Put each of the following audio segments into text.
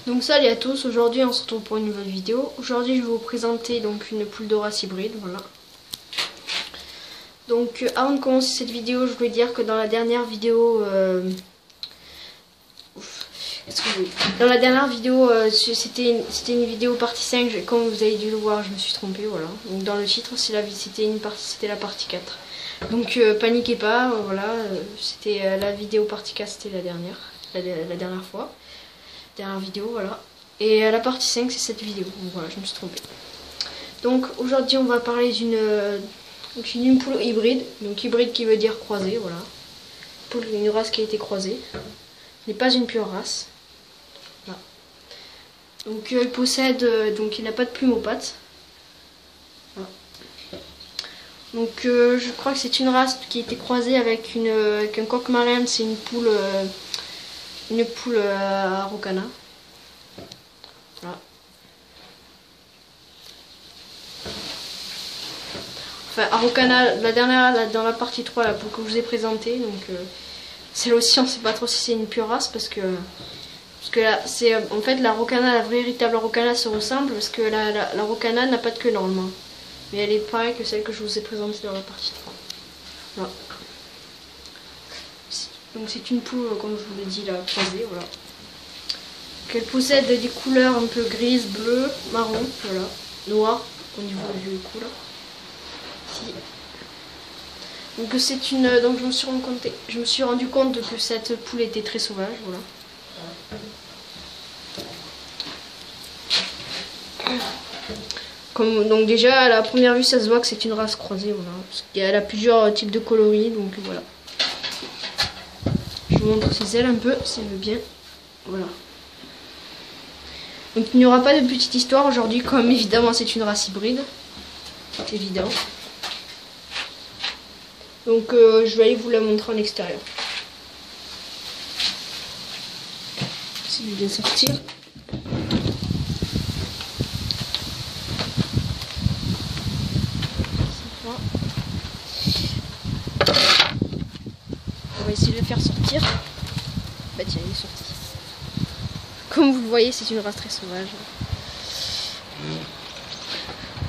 Donc salut à tous, aujourd'hui on se retrouve pour une nouvelle vidéo. Aujourd'hui je vais vous présenter donc une poule de race hybride, voilà. Donc avant de commencer cette vidéo, je voulais dire que dans la dernière vidéo, c'était une vidéo partie 5, comme vous avez dû le voir, je me suis trompée, voilà. Donc dans le titre, c'était la partie 4. Donc paniquez pas, voilà, c'était la vidéo partie 4, c'était la dernière fois. Dernière vidéo, voilà. Et la partie 5, c'est cette vidéo. Donc voilà, je me suis trompée. Donc aujourd'hui, on va parler d'une poule hybride. Donc hybride qui veut dire croisée, voilà. Une race qui a été croisée. Ce n'est pas une pure race. Voilà. Donc elle possède, donc il n'a pas de plumes aux pattes. Voilà. Donc je crois que c'est une race qui a été croisée avec un coq marin. C'est une poule araucana. Voilà. Enfin, araucana, la dernière, dans la partie 3, la poule que je vous ai présentée. Donc, celle aussi, on ne sait pas trop si c'est une pure race parce que là, c'est en fait l'araucana, la véritable araucana se ressemble parce que l'araucana n'a pas de queue normalement. Mais elle est pareille que celle que je vous ai présentée dans la partie 3. Voilà. Donc c'est une poule, comme je vous l'ai dit, là, croisée, voilà. Elle possède des couleurs un peu grises, bleues, marron, voilà, noir au niveau du cou là. Si. Donc c'est donc je me suis rendu compte que cette poule était très sauvage, voilà. Donc déjà à la première vue ça se voit que c'est une race croisée, voilà. Parce qu'elle a plusieurs types de coloris, donc voilà. Je vous montre ses ailes un peu, si elle veut bien. Voilà. Donc il n'y aura pas de petite histoire aujourd'hui, comme évidemment c'est une race hybride. C'est évident. Donc je vais aller vous la montrer en extérieur. Si je vais sortir. On va essayer de le faire sortir. Bah tiens, il est sorti. Comme vous le voyez, c'est une race très sauvage.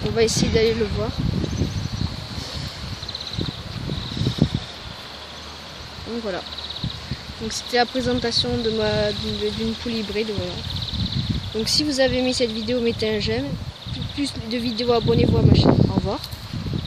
On va essayer d'aller le voir. Donc voilà. Donc c'était la présentation d'une poule hybride. Voilà. Donc si vous avez aimé cette vidéo, mettez un j'aime. Plus de vidéos, abonnez-vous à ma chaîne.